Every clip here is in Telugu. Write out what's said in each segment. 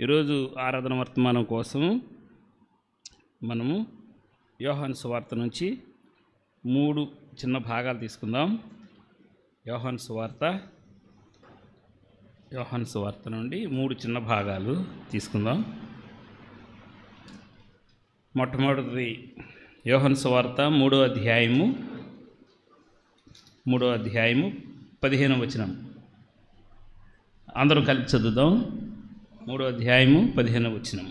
ఈరోజు ఆరాధన వర్తమానం కోసం మనము యోహాను సువార్త నుంచి 3 చిన్న భాగాలు తీసుకుందాం. యోహాను సువార్త నుండి 3 చిన్న భాగాలు తీసుకుందాం. మొట్టమొదటిది యోహాను సువార్త 3వ అధ్యాయము 15వ వచనం. అందరం కలిపి చదువుదాం. 3వ అధ్యాయము 15వ వచనం.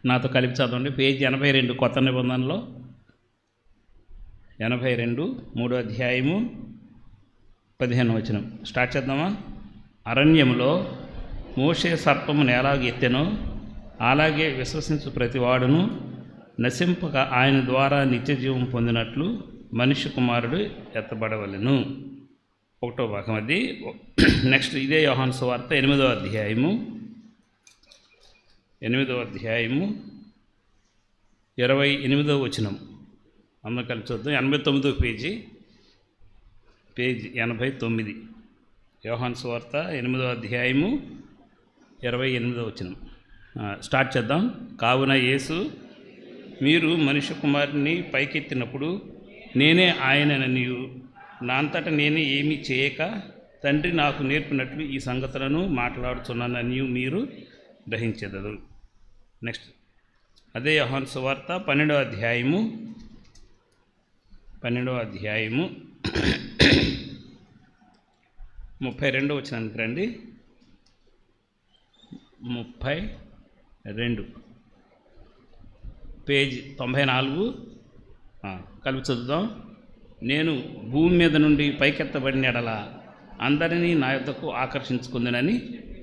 నాతో కలిపి చదవండి. పేజీ 82 కొత్త నిబంధనలో 82 3వ అధ్యాయము 15వ వచనం. స్టార్ట్ చేద్దామా? అరణ్యంలో మోషే సర్పమును ఎలాగ ఎత్తెనో అలాగే విశ్వసించు ప్రతివాడును నశింపక ఆయన ద్వారా నిత్యజీవం పొందినట్లు మనుష్య కుమారుడు ఎత్తబడవలెను. 1వ భాగం అది. నెక్స్ట్ ఇదే యోహాను సువార్త 8వ అధ్యాయము 28వ వచనం. అందరం కలిసి చూద్దాం. 89వ పేజీ 89. యోహాను సువార్త 8వ అధ్యాయము 28వ వచనం. స్టార్ట్ చేద్దాం. కావున యేసు, మీరు మనుష్య కుమారుని పైకెత్తినప్పుడు నేనే ఆయనననియు నా అంతటా నేనే ఏమీ చేయక తండ్రి నాకు నేర్పినట్లు ఈ సంగతులను మాట్లాడుతున్నానని మీరు గ్రహించెదరు. నెక్స్ట్ అదే యోహాను సువార్త 12వ అధ్యాయము 32వ వచనానికి రండి. 32 పేజ్ 94 కలిపి చదువుదాం. నేను భూమి మీద నుండి పైకెత్తబడిన ఎడల అందరినీ నా యొద్దకు ఆకర్షించుకుందనని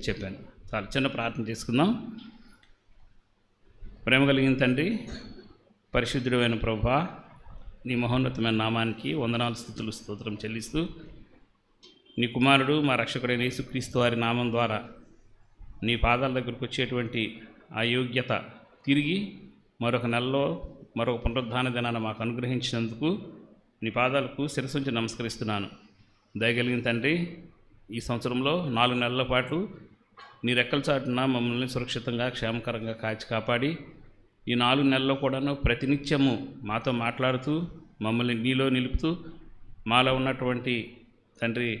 చెప్పాను. చాలా చిన్న ప్రార్థన చేసుకుందాం. ప్రేమ కలిగిన తండ్రి, పరిశుద్ధుడైన ప్రభువా, నీ మహోన్నతమైన నామానికి వందనాలు, స్తుతులు, స్తోత్రం చెల్లిస్తూ నీ కుమారుడు మా రక్షకుడైన యేసుక్రీస్తు వారి నామం ద్వారా నీ పాదాల దగ్గరకు వచ్చేటువంటి ఆ యోగ్యత తిరిగి మరొక నెలలో మరొక పునరుద్ధాన దినాన్ని మాకు అనుగ్రహించినందుకు నీ పాదాలకు శిరసుంచి నమస్కరిస్తున్నాను. దయగలిగిన తండ్రి, ఈ సంవత్సరంలో 4 నెలల పాటు నీ రెక్కల చాటున మమ్మల్ని సురక్షితంగా క్షేమకరంగా కాచి కాపాడి ఈ 4 నెలల్లో కూడాను ప్రతినిత్యము మాతో మాట్లాడుతూ మమ్మల్ని నీలో నిలుపుతూ మాలో ఉన్నటువంటి తండ్రి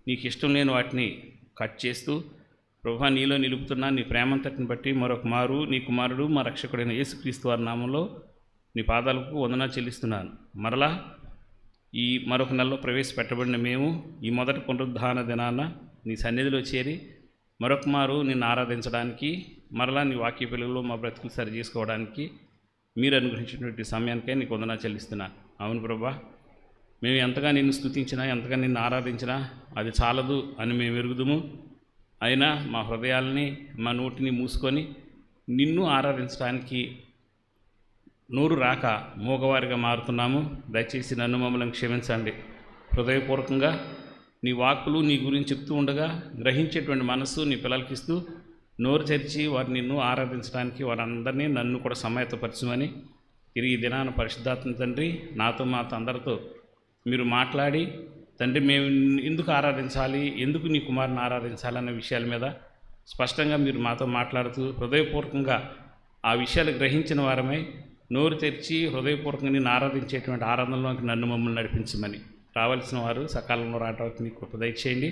నీకు ఇష్టం లేని వాటిని కట్ చేస్తూ ప్రభువా నీలో నిలుపుతున్నా నీ ప్రేమంతటిని బట్టి మరొక మారు నీ కుమారుడు మా రక్షకుడైన యేసుక్రీస్తు వారి నామంలో నీ పాదాలకు వందనాలు చెల్లిస్తున్నాను. మరలా ఈ మరొక నెలలో ప్రవేశపెట్టబడిన మేము ఈ మొదటి పునరుద్ధాన దినాన నీ సన్నిధిలో చేరి మరొక మారు నిన్ను ఆరాధించడానికి, మరలా నీ వాక్య పిలుగులో మా బ్రతుకులు సరి చేసుకోవడానికి మీరు అనుగ్రహించినటువంటి సమయానికే నీకు వందనాలు చెల్లిస్తున్నాను. అవును ప్రభా, మేము ఎంతగా నిన్ను స్తుతించినా, ఎంతగా నిన్ను ఆరాధించినా అది చాలదు అని మేము ఎరుగుదుము. అయినా మా హృదయాల్ని, మా నోటిని మూసుకొని నిన్ను ఆరాధించడానికి నోరు రాక మూగవారిగా మారుతున్నాము. దయచేసి నన్ను మమ్మల్ని క్షమించండి. హృదయపూర్వకంగా నీ వాక్కులు నీ గురించి చెప్తూ ఉండగా గ్రహించేటువంటి మనస్సు నీ పిల్లలకి ఇస్తూ నోరు తెరిచి వారు నిన్ను ఆరాధించడానికి వారందరినీ నన్ను కూడా సమాయత్తపరచమని తిరిగి దినాన పరిశుద్ధాత్మ తండ్రి నాతో మాతో అందరితో మీరు మాట్లాడి తండ్రి మేము ఎందుకు ఆరాధించాలి, ఎందుకు నీ కుమారుని ఆరాధించాలన్న విషయాల మీద స్పష్టంగా మీరు మాతో మాట్లాడుతూ హృదయపూర్వకంగా ఆ విషయాలు గ్రహించిన వారమై నోరు తెరిచి హృదయపూర్వకంగా నిన్ను ఆరాధించేటువంటి ఆరాధనలోకి నన్ను మమ్మల్ని నడిపించమని, రావాల్సిన వారు సకాలంలో రావడానికి నీ కృప దయచేయండి,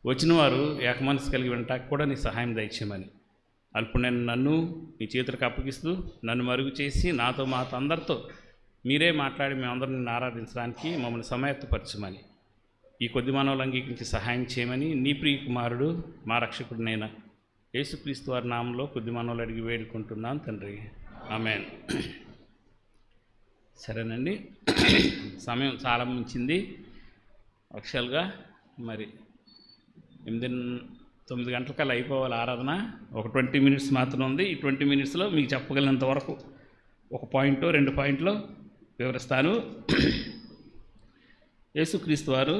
వచ్చిన వారు ఏకమనసు కలిగి వినటానికి కూడా నీ సహాయం దయచేయమని అల్పుడైన నన్ను నీ చేతులకు అప్పగిస్తూ నన్ను మరుగు చేసి నాతో మాతో అందరితో మీరే మాట్లాడి మేమందరం నిన్ను ఆరాధించడానికి మమ్మల్ని సమాయత్తపరచమని, ఈ కొద్ది మానవులు అంగీకరించి సహాయం చేయమని నీ ప్రియ కుమారుడు మా రక్షకుడినైనా యేసుక్రీస్తు వారి నామంలో కొద్ది మానవులు అడిగి వేడుకుంటున్నాను తండ్రి. ఆమేన్. సరేనండి, సమయం చాలా మించింది. యాక్చువల్గా మరి 9 గంటలకల్లా అయిపోవాలి ఆరాధన. ఒక 20 మినిట్స్ మాత్రం ఉంది. ఈ 20 మినిట్స్లో మీకు చెప్పగలిగినంత వరకు ఒక పాయింట్ 2 పాయింట్లు వివరిస్తాను. యేసుక్రీస్తు వారు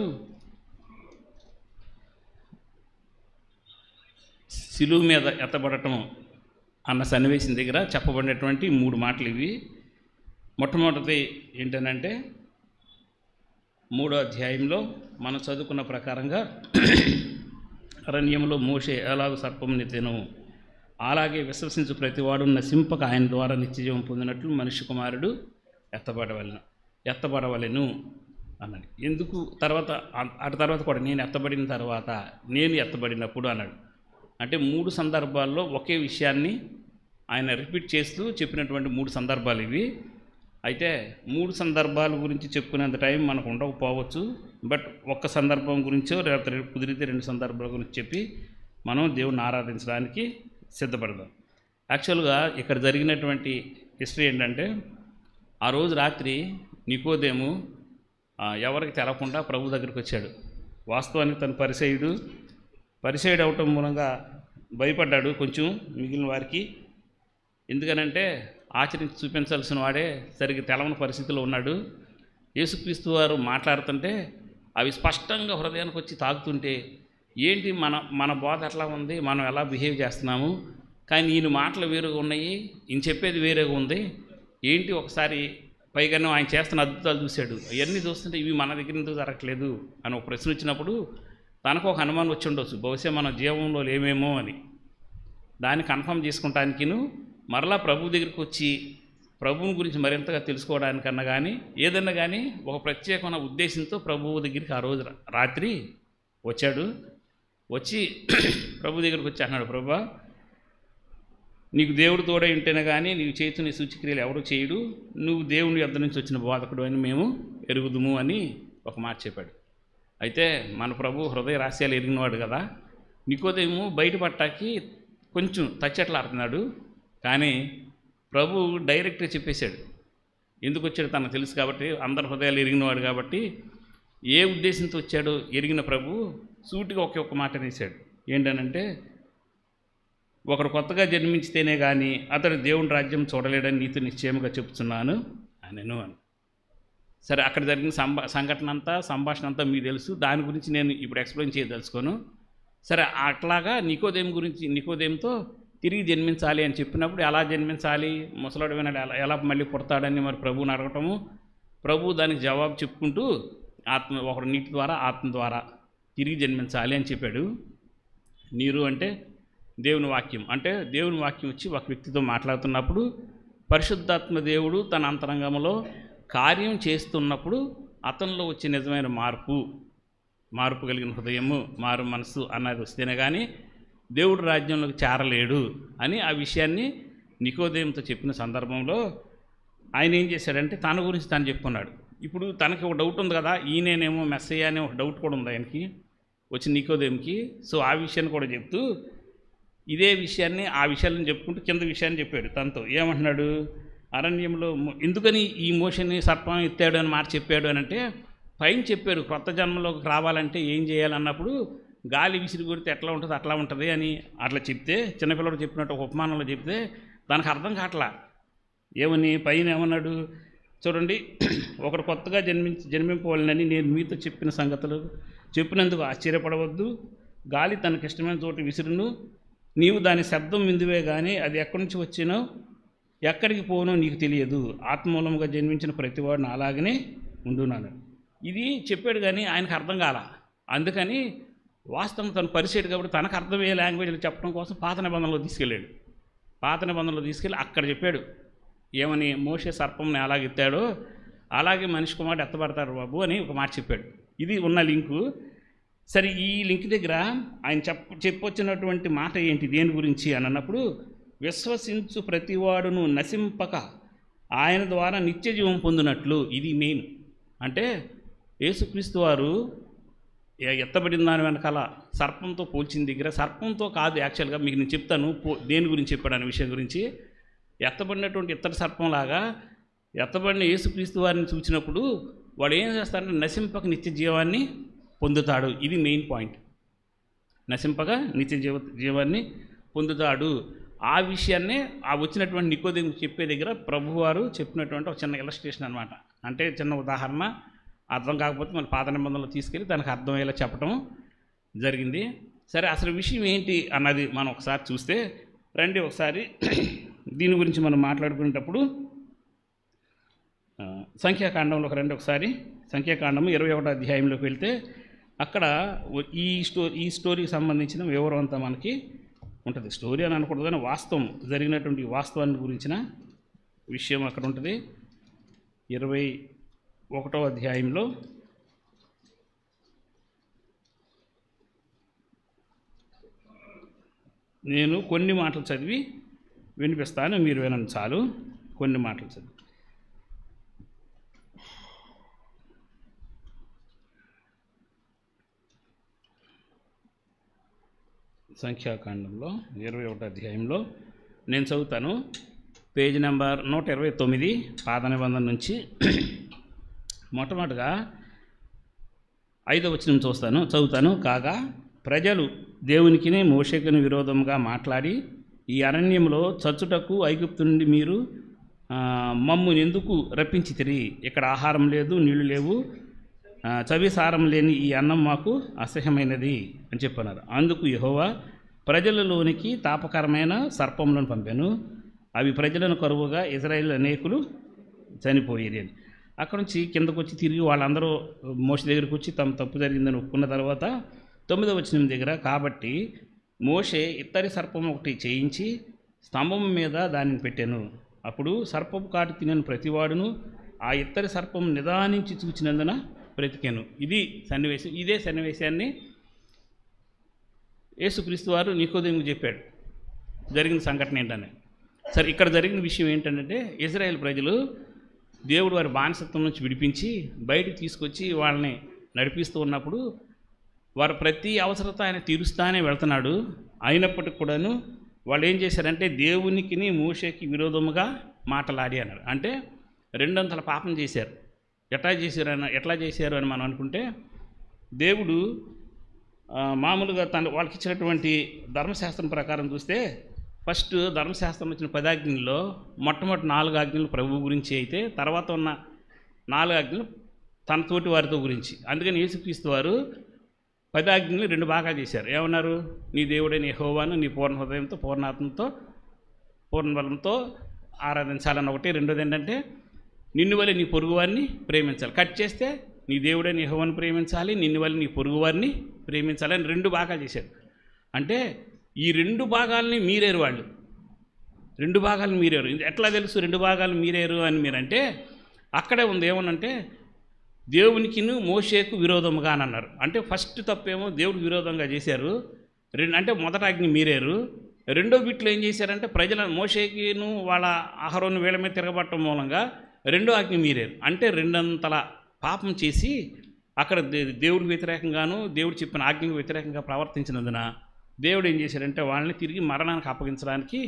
శిలువ మీద ఎత్తబడటం అన్న సన్నివేశం దగ్గర చెప్పబడినటువంటి 3 మాటలు ఇవి. మొట్టమొదటిది ఏంటనంటే 3వ అధ్యాయంలో మనం చదువుకున్న ప్రకారంగా అరణ్యంలో మోషే ఎలాగ సర్పమునెత్తెను అలాగే విశ్వసించు ప్రతివాడు నశింపక ఆయన ద్వారా నిత్యజీవం పొందినట్లు మనిషి కుమారుడు ఎత్తబడవలెను అన్నాడు. ఎందుకు తర్వాత అటు తర్వాత కూడా నేను ఎత్తబడినప్పుడు అన్నాడు. అంటే 3 సందర్భాల్లో ఒకే విషయాన్ని ఆయన రిపీట్ చేస్తూ చెప్పినటువంటి 3 సందర్భాలు ఇవి. అయితే 3 సందర్భాల గురించి చెప్పుకునేంత టైం మనకు ఉండకపోవచ్చు. బట్ ఒక్క సందర్భం గురించో లేకపోతే కుదిరితే 2 సందర్భాల గురించి చెప్పి మనం దేవుణ్ణి ఆరాధించడానికి సిద్ధపడదాం. యాక్చువల్గా ఇక్కడ జరిగినటువంటి హిస్టరీ ఏంటంటే, ఆ రోజు రాత్రి నికోదేము ఎవరికి తెలకుండా ప్రభు దగ్గరికి వచ్చాడు. వాస్తవానికి తను పరిసయ్యుడు అవటం మూలంగా భయపడ్డాడు కొంచెం మిగిలిన వారికి. ఎందుకనంటే ఆచరించి చూపించాల్సిన వాడే సరిగ్గా తెలవని పరిస్థితిలో ఉన్నాడు. యేసుక్రీస్తు వారు మాట్లాడుతుంటే అవి స్పష్టంగా హృదయానికి వచ్చి తాకుతుంటే, ఏంటి మన బోధ ఎట్లా ఉంది, మనం ఎలా బిహేవ్ చేస్తున్నాము, కానీ ఈయన మాటలు వేరుగా ఉన్నాయి, ఈయన చెప్పేది వేరేగా ఉంది, ఏంటి ఒకసారి పైగానే ఆయన చేస్తున్న అద్భుతాలు చూశాడు, అవన్నీ చూస్తుంటే ఇవి మన దగ్గర ఎందుకు జరగట్లేదు అని ఒక ప్రశ్న వచ్చినప్పుడు తనకు ఒక అనుమానం వచ్చి ఉండొచ్చు, బహుశా మన జీవంలో లేమేమో అని. దాన్ని కన్ఫర్మ్ చేసుకుంటానికిను మరలా ప్రభు దగ్గరికి వచ్చి ప్రభువుని గురించి మరింతగా తెలుసుకోవడానికన్నా కానీ ఏదన్నా కానీ ఒక ప్రత్యేకమైన ఉద్దేశంతో ప్రభువు దగ్గరికి ఆ రోజు రాత్రి వచ్చాడు. వచ్చి ప్రభు దగ్గరికి వచ్చి అన్నాడు, ప్రభువా, నీకు దేవుడు తోడై ఉంటేనే కానీ నీవు చేస్తున్న సూచక్రియలు ఎవరు చేయడు, నువ్వు దేవుని యొద్ద నుంచి వచ్చిన బోధకుడు అని మేము ఎరుగుదుము అని ఒక మాట చెప్పాడు. అయితే మన ప్రభు హృదయ రహస్యాలు ఎరిగినవాడు కదా. నికోదేము బయటపడటానికి కొంచెం తచ్చట్లాడుతున్నాడు, కానీ ప్రభు డైరెక్ట్గా చెప్పేశాడు. ఎందుకు వచ్చాడు తనకు తెలుసు కాబట్టి, అందరి హృదయాలు ఎరిగినవాడు కాబట్టి, ఏ ఉద్దేశంతో వచ్చాడో ఎరిగిన ప్రభు సూటిగా ఒక్క మాట అనేసాడు. ఏంటనంటే, ఒకరు కొత్తగా జన్మించితేనే కానీ అతడు దేవుని రాజ్యం చూడలేడని నీతో నిశ్చయముగా చెప్తున్నాను అనెను అని. సరే, అక్కడ జరిగిన సంభాషణ అంతా మీకు తెలుసు, దాని గురించి నేను ఇప్పుడు ఎక్స్ప్లెయిన్ చేయదలుచుకోను. సరే, అట్లాగా నికోదేముతో తిరిగి జన్మించాలి అని చెప్పినప్పుడు ఎలా జన్మించాలి, ముసలాడు వినాడు ఎలా మళ్ళీ పుడతాడని మరి ప్రభువుని అడగటము, ప్రభు దానికి జవాబు చెప్పుకుంటూ ఒకడు నీటి ద్వారా ఆత్మ ద్వారా తిరిగి జన్మించాలి అని చెప్పాడు. నీరు అంటే దేవుని వాక్యం. అంటే దేవుని వాక్యం వచ్చి ఒక వ్యక్తితో మాట్లాడుతున్నప్పుడు పరిశుద్ధాత్మ దేవుడు తన అంతరంగంలో కార్యం చేస్తున్నప్పుడు అతనిలో వచ్చే నిజమైన మార్పు కలిగిన హృదయము, మారు మనసు అన్నది వస్తేనే కానీ దేవుడు రాజ్యంలోకి చేరలేడు అని ఆ విషయాన్ని నికోదేముతో చెప్పిన సందర్భంలో ఆయన ఏం చేశాడంటే తన గురించి తను చెప్పుకున్నాడు. ఇప్పుడు తనకి ఒక డౌట్ ఉంది కదా, ఈయనేమో మెస్సయ్య అనే ఒక డౌట్ కూడా ఉంది ఆయనకి, వచ్చి నికోదేముకి. సో ఆ విషయాన్ని కూడా చెప్తూ ఇదే విషయాన్ని ఆ విషయాలను చెప్పుకుంటూ కింద విషయాన్ని చెప్పాడు. తనతో ఏమంటున్నాడు, అరణ్యంలో ఎందుకని ఈ మోషన్ని సర్పం ఎత్తాడు అని మాట చెప్పాడు అని అంటే, పైన చెప్పాడు క్రొత్త జన్మలోకి రావాలంటే ఏం చేయాలన్నప్పుడు గాలి విసిరి కొడితే ఎట్లా ఉంటుంది అట్లా ఉంటుంది అని అట్లా చెప్తే, చిన్నపిల్లడు చెప్పినట్టు ఒక ఉపమానంలో చెప్తే దానికి అర్థం కావట్లా. ఏమని పైన ఏమన్నాడు చూడండి, ఒకడు కొత్తగా జన్మింపవాలని నేను మీతో చెప్పిన సంగతులు చెప్పినందుకు ఆశ్చర్యపడవద్దు. గాలి తనకిష్టమైన చోటు విసురును, నీవు దాని శబ్దం విందువే కానీ అది ఎక్కడి నుంచి వచ్చినో ఎక్కడికి పోనో నీకు తెలియదు. ఆత్మూలంగా జన్మించిన ప్రతివాడిని అలాగనే ఉండున్నాను. ఇది చెప్పాడు కానీ ఆయనకు అర్థం కాల. అందుకని వాస్తవం తను పరిచయం కాబట్టి తనకు అర్థమయ్యే లాంగ్వేజ్లు చెప్పడం కోసం పాత నిబంధనలో తీసుకెళ్ళాడు. పాత నిబంధనలో తీసుకెళ్ళి అక్కడ చెప్పాడు ఏమని, మోషే సర్పంని ఎలాగెత్తాడో అలాగే మనిషి కుమారుడు ఎత్తబడతాడు బాబు అని ఒక మాట చెప్పాడు. ఇది ఉన్న లింకు. సరే, ఈ లింక్ దగ్గర ఆయన చెప్పొచ్చినటువంటి మాట ఏంటి దేని గురించి అని అన్నప్పుడు, విశ్వసించు ప్రతివాడును నశింపక ఆయన ద్వారా నిత్య జీవం పొందినట్లు. ఇది మెయిన్. అంటే యేసుక్రీస్తు వారు ఎత్తబడిన దాని వెనకాల సర్పంతో పోల్చిన దగ్గర, సర్పంతో కాదు యాక్చువల్గా మీకు నేను చెప్తాను దేని గురించి చెప్పాడు అనే విషయం గురించి. ఎత్తబడినటువంటి ఇత్తడి సర్పంలాగా ఎత్తబడిన యేసుక్రీస్తు వారిని చూసినప్పుడు వాడు ఏం చేస్తాడంటే నశింపక నిత్య జీవాన్ని పొందుతాడు. ఇది మెయిన్ పాయింట్. నశింపక నిత్య జీవాన్ని పొందుతాడు. ఆ విషయాన్నే ఆ వచ్చినటువంటి నికోదేము చెప్పే దగ్గర ప్రభువారు చెప్పినటువంటి ఒక చిన్న ఇలస్ట్రేషన్ అనమాట. అంటే చిన్న ఉదాహరణ, అర్థం కాకపోతే మన పాత నిబంధనలు తీసుకెళ్ళి దానికి అర్థమయ్యేలా చెప్పడం జరిగింది. సరే, అసలు విషయం ఏంటి అన్నది మనం ఒకసారి చూస్తే రండి. ఒకసారి దీని గురించి మనం మాట్లాడుకునేటప్పుడు సంఖ్యాకాండంలోకి రండి. ఒకసారి సంఖ్యాకాండము 21వ అధ్యాయంలోకి వెళ్తే అక్కడ ఈ స్టోరీకి సంబంధించిన వివరం అంతా మనకి ఉంటుంది. స్టోరీ అని అనకూడదు కానీ వాస్తవం, జరిగినటువంటి వాస్తవాన్ని గురించిన విషయం అక్కడ ఉంటుంది. 21వ అధ్యాయంలో నేను కొన్ని మాటలు చదివి వినిపిస్తాను, మీరు వినండి చాలు. కొన్ని మాటలు చదివి సంఖ్యాకాండంలో 21వ అధ్యాయంలో నేను చదువుతాను. పేజ్ నెంబర్ 129 పాత నిబంధన నుంచి మొట్టమొదటిగా 5వ వచనం చదువుతాను. కాగా ప్రజలు దేవునికిని మోషేకుని విరోధంగా మాట్లాడి, ఈ అరణ్యంలో చచ్చుటకు ఐగుప్తు నుండి మీరు మమ్ముని ఎందుకు రప్పించితిరి? ఇక్కడ ఆహారం లేదు, నీళ్లు లేవు, చవిసారం లేని ఈ అన్నం మాకు అసహ్యమైనది అని చెప్పన్నారు. అందుకు యెహోవా ప్రజలలోనికి తాపకరమైన సర్పములను పంపాను, అవి ప్రజలను కరువుగా ఇశ్రాయేలు అనేకులు చనిపోయేది అని. అక్కడ నుంచి కిందకు వచ్చి తిరిగి వాళ్ళందరూ మోషే దగ్గరికి వచ్చి తమ తప్పు జరిగిందని ఒప్పుకున్న తర్వాత 9వ వచనం దగ్గర, కాబట్టి మోషే ఇత్తడి సర్పం ఒకటి చేయించి స్తంభం మీద దానిని పెట్టాను. అప్పుడు సర్పపు కాటు తినని ప్రతివాడును ఆ ఇత్తడి సర్పం నిదానించి చూచినందున బ్రతికాను. ఇది సన్నివేశం. ఇదే సన్నివేశాన్ని యేసుక్రీస్తు వారు నికోదేముకు చెప్పాడు జరిగిన సంఘటన ఏంటని. సరే, ఇక్కడ జరిగిన విషయం ఏంటంటే, ఇశ్రాయేల్ ప్రజలు దేవుడు వారి బానిసత్వం నుంచి విడిపించి బయటకు తీసుకొచ్చి వాళ్ళని నడిపిస్తూ ఉన్నప్పుడు వారు ప్రతి అవసరత ఆయన తీరుస్తానే వెళ్తున్నాడు. అయినప్పటికి కూడాను వాళ్ళు ఏం చేశారంటే దేవునికి మోషేకి విరోధముగా మాటలాడి అన్నారు. అంటే రెండంతల పాపం చేశారు. ఎట్లా చేశారు అని మనం అనుకుంటే, దేవుడు మామూలుగా వాళ్ళకి ఇచ్చినటువంటి ధర్మశాస్త్రం ప్రకారం చూస్తే ఫస్ట్ ధర్మశాస్త్రం వచ్చిన 10 ఆజ్ఞల్లో మొట్టమొదటి 4 ఆజ్ఞలు ప్రభువు గురించి అయితే, తర్వాత ఉన్న 4 ఆజ్ఞలు తన తోటి వారితో గురించి. అందుకని యేసుక్రీస్తు వారు 10 ఆజ్ఞలు 2 భాగాలు చేశారు. ఏమన్నారు? నీ దేవుడైన యెహోవాను నీ పూర్ణ హృదయంతో, పూర్ణాత్మతో, పూర్ణ బలంతో ఆరాధించాలని ఒకటి. రెండోది ఏంటంటే నిన్ను వలె నీ పొరుగువారిని ప్రేమించాలి. కట్ చేస్తే నీ దేవుడైన యెహోవాను ప్రేమించాలి, నిన్ను వలె నీ పొరుగువారిని ప్రేమించాలి అని 2 భాగాలు చేశారు. అంటే ఈ 2 భాగాలని మీరేరు వాళ్ళు. 2 భాగాలు మీరేరు. ఎట్లా తెలుసు 2 భాగాలు మీరేరు అని మీరంటే, అక్కడే ఉంది. ఏమనంటే దేవునికిను మోషేకు విరోధముగా అని అన్నారు. అంటే ఫస్ట్ తప్పేమో దేవుడికి విరోధంగా చేశారు. అంటే మొదటి ఆజ్ఞ మీరేరు. రెండో బిట్లో ఏం చేశారంటే ప్రజల మోషేకిను వాళ్ళ అహరోను వీళ్ళ మీద తిరగబట్టడం మూలంగా రెండో ఆజ్ఞ మీరేరు. అంటే రెండంతల పాపం చేసి అక్కడ దేవుడికి వ్యతిరేకంగాను దేవుడు చెప్పిన ఆజ్ఞకు వ్యతిరేకంగా ప్రవర్తించినందున దేవుడు ఏం చేశారంటే వాళ్ళని తిరిగి మరణానికి అప్పగించడానికి,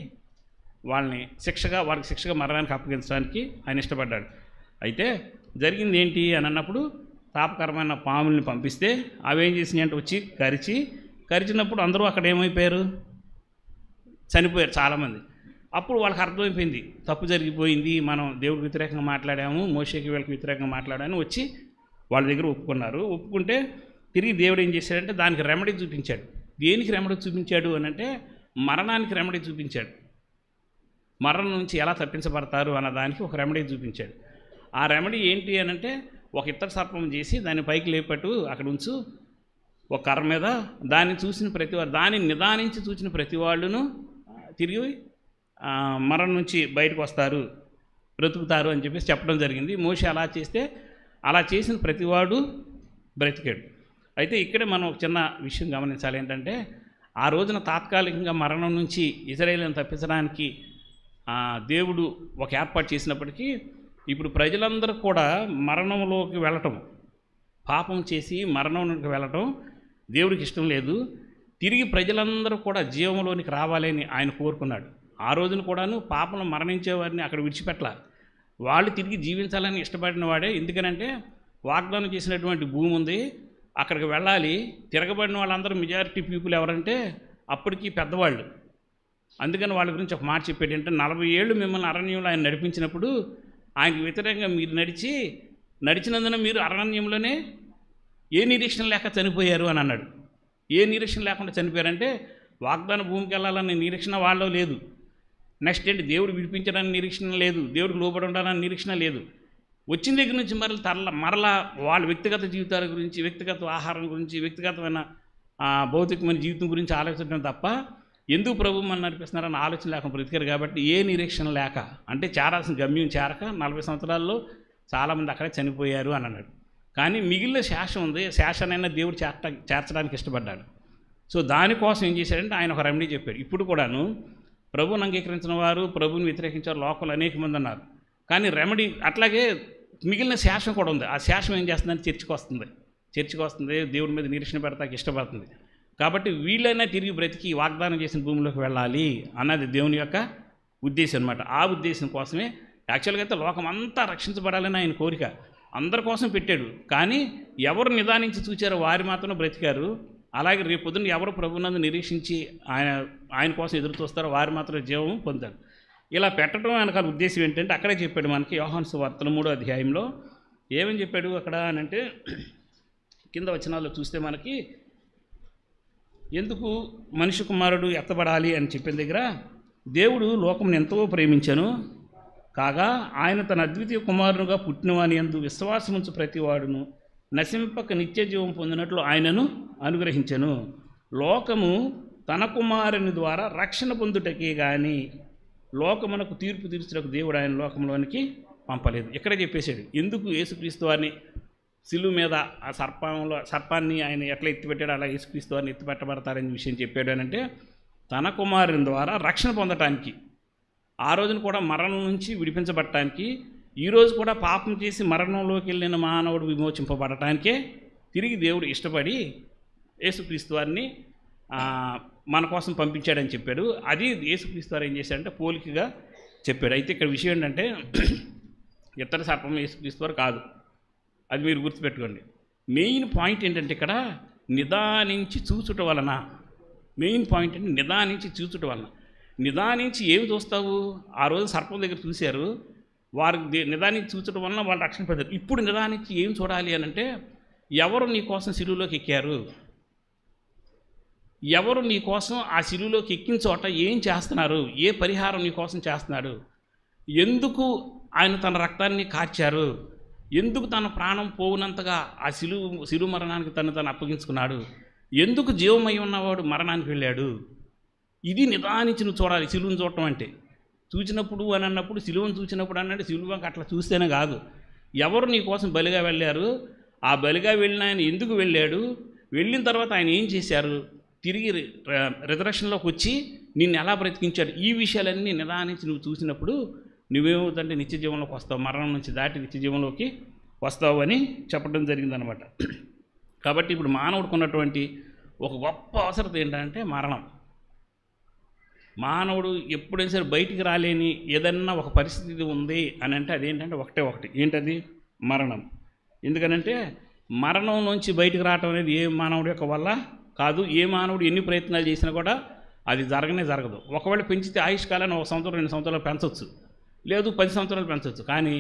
వారికి శిక్షగా మరణానికి అప్పగించడానికి ఆయన ఇష్టపడ్డాడు. అయితే జరిగింది ఏంటి అని అన్నప్పుడు, తాపకరమైన పాముల్ని పంపిస్తే అవి ఏం చేసినాయి అంటే వచ్చి కరిచినప్పుడు అందరూ అక్కడ ఏమైపోయారు? చనిపోయారు చాలామంది. అప్పుడు వాళ్ళకి అర్థమైపోయింది తప్పు జరిగిపోయింది, మనం దేవుడికి వ్యతిరేకంగా మాట్లాడాము, మోషేకి వీళ్ళకి వ్యతిరేకంగా మాట్లాడామని వచ్చి వాళ్ళ దగ్గర ఒప్పుకున్నారు. ఒప్పుకుంటే తిరిగి దేవుడు ఏం చేశాడంటే దానికి రెమెడీ చూపించాడు. దేనికి రెమెడీ చూపించాడు అని అంటే మరణానికి రెమెడీ చూపించాడు. మరణం నుంచి ఎలా తప్పించబడతారు అన్న దానికి ఒక రెమెడీ చూపించాడు. ఆ రెమెడీ ఏంటి అని అంటే ఒక ఇత్తడి సర్పం చేసి దాన్ని పైకి లేపట్టు అక్కడ ఉంచు, ఒక కర్ర మీద దాన్ని చూసిన ప్రతివాడు, దాన్ని నిదానించి చూసిన ప్రతి వాళ్ళును తిరిగి మరణం నుంచి బయటకు వస్తారు, బ్రతుకుతారు అని చెప్పేసి చెప్పడం జరిగింది. మోషే అలా చేస్తే అలా చేసిన ప్రతివాడు బ్రతికాడు. అయితే ఇక్కడే మనం ఒక చిన్న విషయం గమనించాలి. ఏంటంటే ఆ రోజున తాత్కాలికంగా మరణం నుంచి ఇశ్రాయేలును తప్పించడానికి దేవుడు ఒక ఏర్పాటు చేసినప్పటికీ ఇప్పుడు ప్రజలందరూ కూడా మరణంలోకి వెళ్ళటం, పాపం చేసి మరణంలోకి వెళ్ళటం దేవుడికి ఇష్టం లేదు. తిరిగి ప్రజలందరూ కూడా జీవంలోనికి రావాలని ఆయన కోరుకున్నాడు. ఆ రోజున కూడాను పాపను మరణించే వారిని అక్కడ విడిచిపెట్టాల, వాళ్ళు తిరిగి జీవించాలని ఇష్టపడిన వాడే. ఎందుకనంటే వాగ్దానం చేసినటువంటి భూమి ఉంది, అక్కడికి వెళ్ళాలి. తిరగబడిన వాళ్ళందరూ మెజారిటీ పీపుల్ ఎవరంటే అప్పటికి పెద్దవాళ్ళు. అందుకని వాళ్ళ గురించి ఒక మాట చెప్పేది అంటే 40 ఏళ్ళు మిమ్మల్ని అరణ్యంలో ఆయన నడిపించినప్పుడు ఆయనకు వ్యతిరేకంగా మీరు నడిచినందున మీరు అరణ్యంలోనే ఏ నిరీక్షణ లేక చనిపోయారు అని అన్నాడు. ఏ నిరీక్షణ లేకుండా చనిపోయారంటే వాగ్దాన భూమికి వెళ్ళాలనే నిరీక్షణ వాళ్ళలో లేదు. నెక్స్ట్ ఏంటి, దేవుడు విడిపించడానికి నిరీక్షణ లేదు, దేవుడికి లోబడి ఉండాలని నిరీక్షణ లేదు. వచ్చిన దగ్గర నుంచి మరలా వాళ్ళ వ్యక్తిగత జీవితాల గురించి, వ్యక్తిగత ఆహారం గురించి, వ్యక్తిగతమైన భౌతికమైన జీవితం గురించి ఆలోచించడం తప్ప ఎందుకు ప్రభు మనం నడిపిస్తున్నారని ఆలోచన లేకుండా బ్రతికారు కాబట్టి ఏ నిరీక్షణ లేక, అంటే చేరాల్సిన గమ్యం చేరక 40 సంవత్సరాల్లో చాలామంది అక్కడే చనిపోయారు అని అన్నాడు. కానీ మిగిలిన శేషం ఉంది, శేషానైనా దేవుడు చేర్చడానికి ఇష్టపడ్డాడు. సో దానికోసం ఏం చేశాడంటే ఆయన ఒక రెమెడీ చెప్పాడు. ఇప్పుడు కూడాను ప్రభువుని అంగీకరించిన వారు, ప్రభువుని వ్యతిరేకించారు లోకంలో అనేక మంది ఉన్నారు. కానీ రెమెడీ అట్లాగే మిగిలిన శేషం కూడా ఉంది. ఆ శేషం ఏం చేస్తుందని చర్చికి వస్తుంది, దేవుడి మీద నిరీక్షణ పెడతాకి ఇష్టపడుతుంది. కాబట్టి వీళ్ళైనా తిరిగి బ్రతికి వాగ్దానం చేసిన భూమిలోకి వెళ్ళాలి అన్నది దేవుని యొక్క ఉద్దేశం అనమాట. ఆ ఉద్దేశం కోసమే యాక్చువల్గా అయితే లోకం అంతా రక్షించబడాలని ఆయన కోరిక అందరి కోసం పెట్టాడు. కానీ ఎవరు నిదానించి చూచారో వారు మాత్రం బ్రతికారు. అలాగే రేపు పొద్దున్న ఎవరు ప్రభునందు నిరీక్షించి ఆయన కోసం ఎదురు చూస్తారో వారు మాత్రం జీవం పొందారు. ఇలా పెట్టడం వెనకాల ఉద్దేశం ఏంటంటే అక్కడే చెప్పాడు మనకి యోహాను సువార్తలు 3వ అధ్యాయంలో ఏమని చెప్పాడు అక్కడ అనంటే, కింద వచనాల్లో చూస్తే మనకి ఎందుకు మనిషి కుమారుడు ఎత్తబడాలి అని చెప్పిన దగ్గర, దేవుడు లోకమును ఎంతో ప్రేమించెను కాగా ఆయన తన అద్వితీయ కుమారునిగా పుట్టినవాని యందు విశ్వాసముంచు ప్రతివాడును నశింపక నిత్య జీవం పొందినట్లు ఆయనను అనుగ్రహించెను. లోకము తన కుమారుని ద్వారా రక్షణ పొందుటకే కానీ లోకమునకు తీర్పు తీర్చుటకు దేవుడు ఆయన లోకంలోనికి పంపలేదు. ఇక్కడే చెప్పేశాడు ఎందుకు యేసుక్రీస్తు వారిని శిలువ మీద ఆ సర్పాన్ని ఆయన ఎట్లా ఎత్తిపెట్టాడు అలా యేసుక్రీస్తు వారిని ఎత్తిపెట్టబడతారనే విషయం చెప్పాడు అని అంటే, తన కుమారుని ద్వారా రక్షణ పొందటానికి, ఆ రోజున కూడా మరణం నుంచి విడిపించబడటానికి, ఈరోజు కూడా పాపం చేసి మరణంలోకి వెళ్ళిన మానవుడు విమోచింపబడటానికే తిరిగి దేవుడు ఇష్టపడి యేసుక్రీస్తు వారిని మన కోసం పంపించాడని చెప్పాడు. అది యేసుక్రీస్తు వారు ఏం చేశాడంటే పోలికగా చెప్పాడు. అయితే ఇక్కడ విషయం ఏంటంటే ఇతర సర్పం యేసుక్రీస్తు వారు కాదు, అది మీరు గుర్తుపెట్టుకోండి. మెయిన్ పాయింట్ ఏంటంటే ఇక్కడ నిదానించి చూచుట వలన, మెయిన్ పాయింట్ అంటే నిదానించి చూచుట వలన. నిదానించి ఏమి చూస్తావు? ఆ రోజు సర్పం దగ్గర చూశారు, వారు నిదానించి చూచడం వలన వాళ్ళు రక్షణ పొందారు. ఇప్పుడు నిదానించి ఏం చూడాలి అని అంటే, ఎవరు నీ కోసం శిలువలోకి ఎక్కారు, ఎవరు నీ కోసం ఆ శిలువలోకి ఎక్కిన చోట ఏం చేస్తున్నారు, ఏ పరిహారం నీ కోసం చేస్తున్నాడు, ఎందుకు ఆయన తన రక్తాన్ని కార్చారు, ఎందుకు తన ప్రాణం పోవునంతగా ఆ శిలువ మరణానికి తను అప్పగించుకున్నాడు, ఎందుకు జీవమై ఉన్నవాడు మరణానికి వెళ్ళాడు. ఇది నిదానించి నువ్వు చూడాలి. శిలువను చూడటం అంటే చూచినప్పుడు అని అన్నప్పుడు, శిలువను చూసినప్పుడు అన్నట్టు శిలువకి అట్లా చూస్తేనే కాదు, ఎవరు నీ కోసం బలిగా వెళ్ళారు, ఆ బలిగా వెళ్ళిన ఆయన ఎందుకు వెళ్ళాడు, వెళ్ళిన తర్వాత ఆయన ఏం చేశారు, తిరిగి రిజరెక్షన్లోకి వచ్చి నిన్ను ఎలా బ్రతికించాడు, ఈ విషయాలన్నీ నిదానించి నువ్వు చూసినప్పుడు నువ్వేమవుతుంటే నిత్య జీవంలోకి వస్తావు, మరణం నుంచి దాటి నిత్య జీవంలోకి వస్తావు అని చెప్పడం జరిగిందనమాట. కాబట్టి ఇప్పుడు మానవుడికి ఉన్నటువంటి ఒక గొప్ప అవసరత ఏంటంటే మరణం. మానవుడు ఎప్పుడైనా సరే బయటికి రాలేని ఏదన్నా ఒక పరిస్థితి ఉంది అని అంటే అదేంటంటే ఒకటి ఏంటది? మరణం. ఎందుకనంటే మరణం నుంచి బయటికి రావటం అనేది ఏ మానవుడి యొక్క వల్ల కాదు. ఏ మానవుడు ఎన్ని ప్రయత్నాలు చేసినా కూడా అది జరగదు. ఒకవేళ పెంచితే ఆయుష్కాలాన్ని 1 సంవత్సరం 2 సంవత్సరాలు పెంచవచ్చు, లేదు 10 సంవత్సరాలు పెంచవచ్చు, కానీ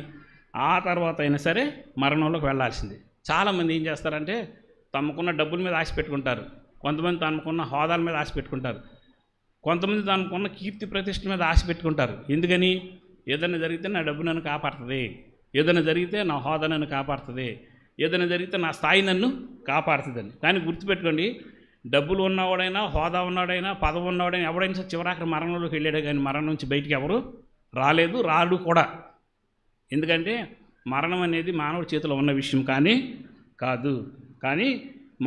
ఆ తర్వాత అయినా సరే మరణంలోకి వెళ్ళాల్సింది. చాలామంది ఏం చేస్తారంటే తమకున్న డబ్బుల మీద ఆశ పెట్టుకుంటారు, కొంతమంది తమకున్న హోదాల మీద ఆశ పెట్టుకుంటారు, కొంతమంది తనకున్న కీర్తి ప్రతిష్టల మీద ఆశ పెట్టుకుంటారు. ఎందుకని? ఏదైనా జరిగితే నా డబ్బు నన్ను కాపాడుతుంది, ఏదైనా జరిగితే నా హోదా నన్ను కాపాడుతుంది, ఏదైనా జరిగితే నా స్థాయి నన్ను కాపాడుతుందని. కానీ గుర్తుపెట్టుకోండి, డబ్బులు ఉన్నవాడైనా, హోదా ఉన్నవాడైనా, పదవి ఉన్నవాడైనా ఎవడైనా చివరాఖరి మరణంలోకి వెళ్ళాడు, కానీ మరణం నుంచి బయటికి ఎవరు రాలేదు, రాడు కూడా. ఎందుకంటే మరణం అనేది మానవుడి చేతిలో ఉన్న విషయం కాదు. కానీ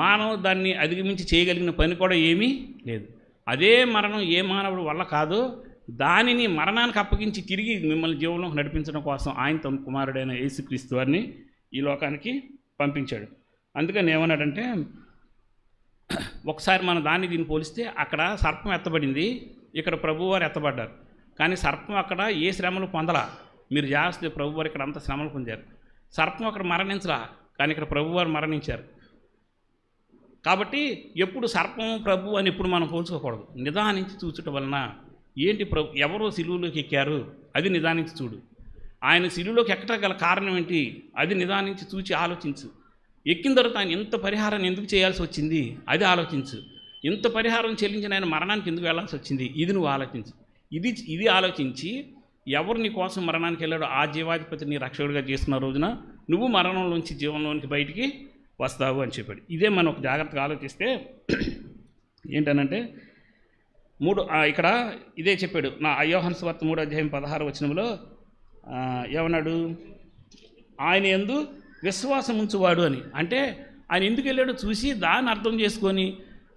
మానవుడు దాన్ని అధిగమించి చేయగలిగిన పని కూడా ఏమీ లేదు. అదే మరణం ఏ మానవుడి వల్ల కాదో దానిని మరణానికి అప్పగించి తిరిగి మిమ్మల్ని జీవనంలోకి నడిపించడం కోసం ఆయన తమ కుమారుడైన యేసుక్రీస్తు వారిని ఈ లోకానికి పంపించాడు. అందుకని ఏమన్నాడంటే, ఒకసారి మన దీన్ని పోలిస్తే అక్కడ సర్పం ఎత్తబడింది, ఇక్కడ ప్రభువారు ఎత్తబడ్డారు. కానీ సర్పం అక్కడ ఏ శ్రమలు పొందలా. మీరు చేస్తే ప్రభువారు ఇక్కడ అంత శ్రమలు పొందారు. సర్పం అక్కడ మరణించలా, కానీ ఇక్కడ ప్రభువారు మరణించారు. కాబట్టి ఎప్పుడు సర్పం ప్రభు అని ఎప్పుడు మనం పోల్చుకోకూడదు. నిదానించి చూచటం వలన ఏంటి, ఎవరో శిలువలోకి ఎక్కారు అది నిదానించి చూడు. ఆయన శిలువలోకి ఎక్కట గల కారణం ఏంటి అది నిదానించి చూచి ఆలోచించు. ఎక్కిన తర్వాత ఆయన ఇంత పరిహారాన్ని ఎందుకు చేయాల్సి వచ్చింది అది ఆలోచించు. ఇంత పరిహారం చెల్లించిన ఆయన మరణానికి ఎందుకు వెళ్ళాల్సి వచ్చింది ఇది నువ్వు ఆలోచించు. ఇది ఆలోచించి ఎవరు నీ కోసం మరణానికి వెళ్ళాడో ఆ జీవాధిపతి నీ రక్షకుడిగా చేస్తున్న రోజున నువ్వు మరణంలోంచి జీవంలోనికి బయటికి వస్తావు అని చెప్పాడు. ఇదే మనం ఒక జాగ్రత్తగా ఆలోచిస్తే ఏంటనంటే, ఇక్కడ ఇదే చెప్పాడు. యోహాను సువార్త 3:16 ఏమన్నాడు? ఆయన యందు విశ్వాసం ఉంచువాడు అని. అంటే ఆయన ఎందుకు వెళ్ళాడో చూసి దాన్ని అర్థం చేసుకొని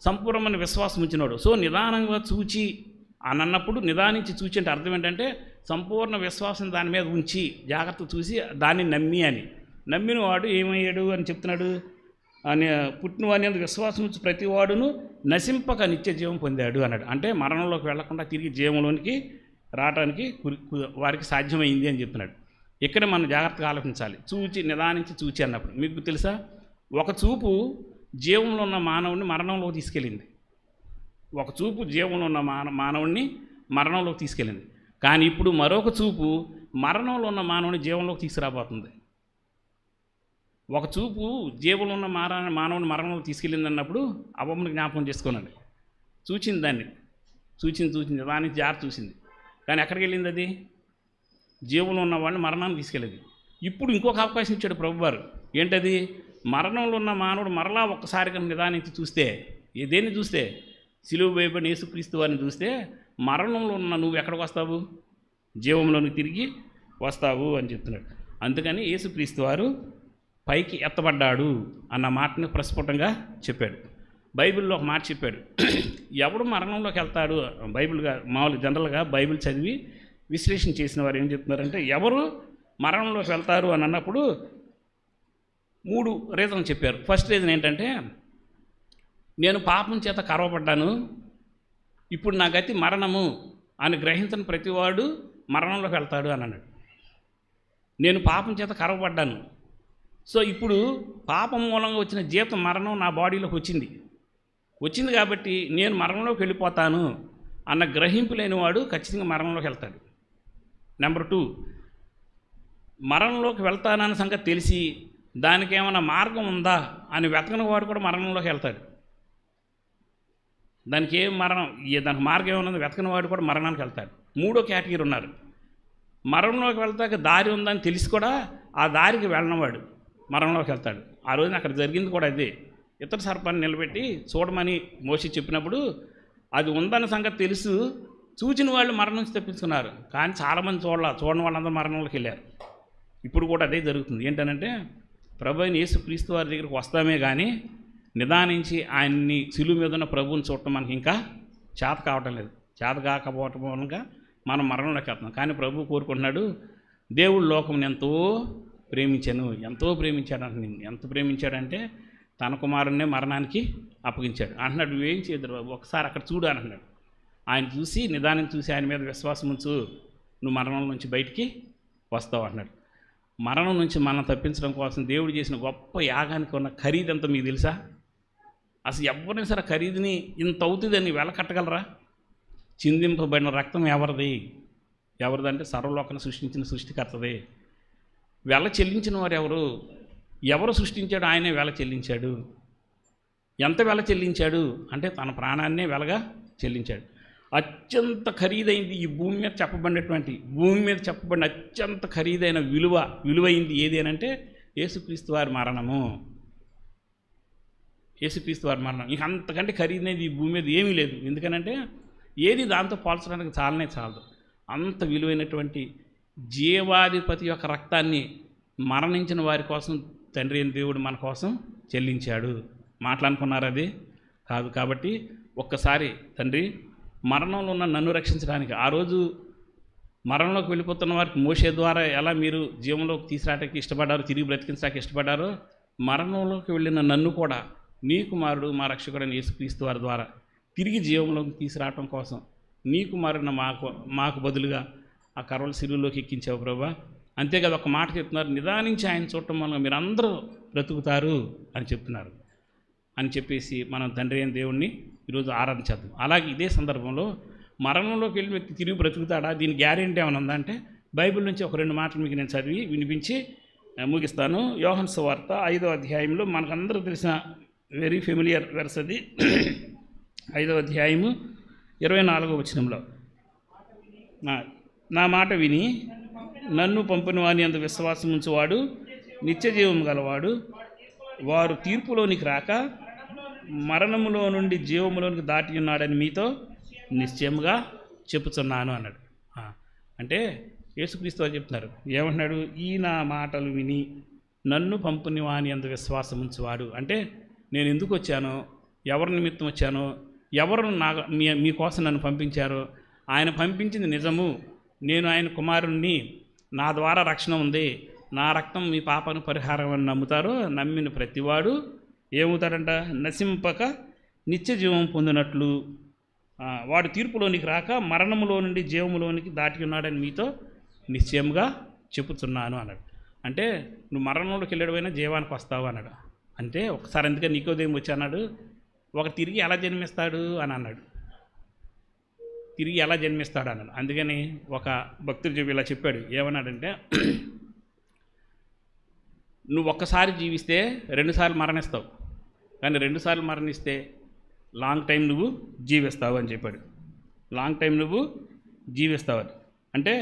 సంపూర్ణమైన విశ్వాసం ఉంచినాడు. సో నిదానంగా చూచి అని అన్నప్పుడు, నిదానించి చూచి అంటే అర్థం ఏంటంటే సంపూర్ణ విశ్వాసం దాని మీద ఉంచి జాగ్రత్త చూసి దాన్ని నమ్మి అని. నమ్మిన వాడు ఏమయ్యాడు అని చెప్తున్నాడు? అని పుట్టిన వాని యందు విశ్వాసం ఉంచి ప్రతి వాడును నశింపక నిత్య జీవం పొందాడు అన్నాడు. అంటే మరణంలోకి వెళ్లకుండా తిరిగి జీవంలోనికి రావడానికి వారికి సాధ్యమైంది అని చెప్తున్నాడు. ఇక్కడ మనం జాగ్రత్తగా ఆలోచించాలి. చూచి నిదానించి చూచి అన్నప్పుడు మీకు తెలుసా, ఒక చూపు జీవంలో ఉన్న మానవుడిని మరణంలోకి తీసుకెళ్ళింది. ఒక చూపు జీవంలో ఉన్న మానవుడిని మరణంలోకి తీసుకెళ్ళింది. కానీ ఇప్పుడు మరొక చూపు మరణంలో ఉన్న మానవుని జీవంలోకి తీసుకురాబోతుంది. ఒక చూపు జీవంలో ఉన్న మానవుని మరణంలోకి తీసుకెళ్ళింది అన్నప్పుడు అవ్వమ్మని జ్ఞాపకం చేసుకోనండి. చూచింది దాన్ని, చూచింది దానికి జారి చూసింది. కానీ ఎక్కడికి వెళ్ళింది? అది జీవంలో ఉన్న వాళ్ళని మరణాన్ని తీసుకెళ్ళింది. ఇప్పుడు ఇంకొక అవకాశం ఇచ్చాడు ప్రభువారు. ఏంటది? మరణంలో ఉన్న మానవుడు మరలా ఒక్కసారి కనుక నిదానించి చూస్తే, దేన్ని చూస్తే? సిలువ వేయబడిన యేసుక్రీస్తు వారిని చూస్తే మరణంలో ఉన్న నువ్వు ఎక్కడికి వస్తావు? జీవంలోనికి తిరిగి వస్తావు అని చెప్తున్నాడు. అందుకని యేసుక్రీస్తు వారు పైకి ఎత్తబడ్డాడు అన్న మాటని ప్రస్ఫుటంగా చెప్పాడు. బైబిల్లో ఒక మాట చెప్పాడు. ఎవడు మరణంలోకి వెళ్తాడు? బైబిల్గా మామూలు జనరల్గా బైబిల్ చదివి విశ్లేషణ చేసిన వారు ఏం చెప్తున్నారంటే, ఎవరు మరణంలోకి వెళ్తారు అని అన్నప్పుడు 3 రీజన్లు చెప్పారు. ఫస్ట్ రీజన్ ఏంటంటే, నేను పాపం చేత కరవబడ్డాను, ఇప్పుడు నా గతి మరణము అని గ్రహించని ప్రతివాడు మరణంలోకి వెళ్తాడు అని అన్నాడు. నేను పాపం చేత కరవబడ్డాను, సో ఇప్పుడు పాపం మూలంగా వచ్చిన జీతం మరణం నా బాడీలోకి వచ్చింది కాబట్టి నేను మరణంలోకి వెళ్ళిపోతాను అన్న గ్రహింపు లేనివాడు ఖచ్చితంగా మరణంలోకి వెళ్తాడు. నెంబర్ 2, మరణంలోకి వెళ్తానన్న సంగతి తెలిసి దానికి ఏమైనా మార్గం ఉందా అని వెతకని వాడు కూడా మరణంలోకి వెళ్తాడు. దానికి దానికి మార్గం ఏమన్నది వెతకని వాడు కూడా మరణానికి వెళ్తాడు. 3వ కేటగిరీ ఉన్నారు. మరణంలోకి వెళ్తాక దారి ఉందని తెలిసి కూడా ఆ దారికి వెళ్ళినవాడు మరణంలోకి వెళ్తాడు. ఆ రోజున అక్కడ జరిగింది కూడా అదే. ఇతర సర్పాన్ని నిలబెట్టి చూడమని మోషే చెప్పినప్పుడు అది ఉందన్న సంగతి తెలుసు చూచిన వాళ్ళు మరణం నుంచి తప్పించుకున్నారు. కానీ చాలామంది చూడని వాళ్ళందరూ మరణంలోకి వెళ్ళారు. ఇప్పుడు కూడా అదే జరుగుతుంది. ఏంటనంటే, ప్రభువైన యేసుక్రీస్తు వారి దగ్గరికి వస్తామే కానీ నిదానించి ఆయన్ని సిలువ మీద ఉన్న ప్రభువుని చూడటం మనకి ఇంకా చేత కావటం లేదు. చేత కాకపోవటం మూలంగా మనం మరణంలోకి వెళ్తున్నాం. కానీ ప్రభువు కోరుకుంటున్నాడు, దేవుడు లోకముని ఎంతో ప్రేమించాడు అంటున్నాడు. ఎంత ప్రేమించాడంటే తన కుమారుణ్ణే మరణానికి అప్పగించాడు అంటున్నాడు. నువ్వేం చేయదు బాబు, ఒకసారి అక్కడ చూడు అంటున్నాడు. ఆయన చూసి నిదానం చూసి ఆయన మీద విశ్వాసం ఉంచు, నువ్వు మరణం నుంచి బయటికి వస్తావు అంటున్నాడు. మరణం నుంచి మనం తప్పించడం కోసం దేవుడు చేసిన గొప్ప యాగానికి ఉన్న ఖరీదంతా మీకు తెలుసా? అసలు ఎవరైనా సరే ఖరీదుని ఇంత అవుతుందని వెలకట్టగలరా? చిందింపబడిన రక్తం ఎవరిదంటే సర్వలోకాన్ని సృష్టించిన సృష్టికర్తదే. వెల చెల్లించిన వారు ఎవరు సృష్టించాడు? ఆయనే వెల చెల్లించాడు. ఎంత వెల చెల్లించాడు అంటే తన ప్రాణాన్నే వెలగా చెల్లించాడు. అత్యంత ఖరీదైంది ఈ భూమి మీద చెప్పబడిన అత్యంత ఖరీదైన విలువైంది ఏది అని అంటే యేసుక్రీస్తు వారి మరణము. ఇంక అంతకంటే ఖరీదైనది ఈ భూమి మీద ఏమీ లేదు. ఎందుకనంటే ఏది దాంతో పోల్చడానికి చాలదు. అంత విలువైనటువంటి జీవాధిపతి యొక్క రక్తాన్ని మరణించిన వారి కోసం తండ్రి అయిన దేవుడు మన కోసం చెల్లించాడు. మాట్లాడుకున్నారు అది కాదు. కాబట్టి ఒక్కసారి తండ్రి మరణంలో ఉన్న నన్ను రక్షించడానికి, ఆ రోజు మరణంలోకి వెళ్ళిపోతున్న వారికి మోషే ద్వారా ఎలా మీరు జీవంలోకి తీసుకురావడానికి ఇష్టపడ్డారో, తిరిగి బ్రతికించడానికి ఇష్టపడ్డారో, మరణంలోకి వెళ్ళిన నన్ను కూడా నీ కుమారుడు మా రక్షకుడైన యేసుక్రీస్తు వారి ద్వారా తిరిగి జీవంలోకి తీసుకురావటం కోసం నీ కుమారుడిని మాకు బదులుగా ఆ కర్వల సిలువలోకి ఎక్కించావు ప్రభా. అంతేకాదు ఒక మాట చెప్తున్నారు, నిదానించి ఆయన చూడటం వల్ల మీరు అందరూ బ్రతుకుతారు అని చెప్తున్నారు అని చెప్పేసి మనం తండ్రి అయిన దేవుణ్ణి ఈరోజు ఆరాధించేద్దాం. అలాగే ఇదే సందర్భంలో మరణంలోకి వెళ్ళిన వ్యక్తి తిరిగి బ్రతుకుతాడా? దీని గ్యారెంటీ ఏమైనా ఉందా అంటే బైబిల్ నుంచి ఒక 2 మాటలు మీకు నేను చదివి వినిపించి ముగిస్తాను. యోహాను సువార్త 5వ అధ్యాయంలో మనకందరూ తెలిసిన వెరీ ఫెమిలియర్ వెర్స్ అది. 5వ అధ్యాయము 24వ వచనంలో, నా మాట విని నన్ను పంపిన వాని యందు విశ్వాసం ఉంచువాడు నిత్య జీవం గలవాడు, వారు తీర్పులోనికి రాక మరణములో నుండి జీవములోనికి దాటి ఉన్నాడని మీతో నిశ్చయముగా చెప్పుచున్నాను అన్నాడు. అంటే యేసుక్రీస్తు వారు చెప్తున్నారు, ఏమంటున్నాడు? ఈ నా మాటలు విని నన్ను పంపుని వాని అందు విశ్వాసం ఉంచువాడు. అంటే నేను ఎందుకు వచ్చానో, ఎవరి నిమిత్తం వచ్చానో, ఎవరు మీకోసం నన్ను పంపించారో, ఆయన పంపించింది నిజము, నేను ఆయన కుమారుణ్ణి, నా ద్వారా రక్షణ ఉంది, నా రక్తం మీ పాపను పరిహారం అని నమ్ముతారో, నమ్మిన ప్రతివాడు ఏమవుతాడంట? నశింపక నిత్య జీవం పొందినట్లు వాడు తీర్పులోనికి రాక మరణములో నుండి జీవములోనికి దాటి ఉన్నాడని మీతో నిశ్చయంగా చెప్పుతున్నాను అన్నాడు. అంటే నువ్వు మరణంలోకి వెళ్ళడమైనా జీవానికి వస్తావు అన్నాడు. అంటే ఒకసారి అందుకే నికోదేము వచ్చి అన్నాడు, ఒక తిరిగి ఎలా జన్మిస్తాడు అని అన్నాడు. తిరిగి ఎలా జన్మిస్తాడు అన్నాడు. అందుకని ఒక భక్తుడు ఇలా చెప్పాడు, ఏమన్నాడంటే, నువ్వు ఒక్కసారి జీవిస్తే 2 సార్లు మరణిస్తావు, కానీ 2 సార్లు మరణిస్తే లాంగ్ టైం నువ్వు జీవిస్తావు అని చెప్పాడు. లాంగ్ టైం నువ్వు జీవిస్తావు అని. అంటే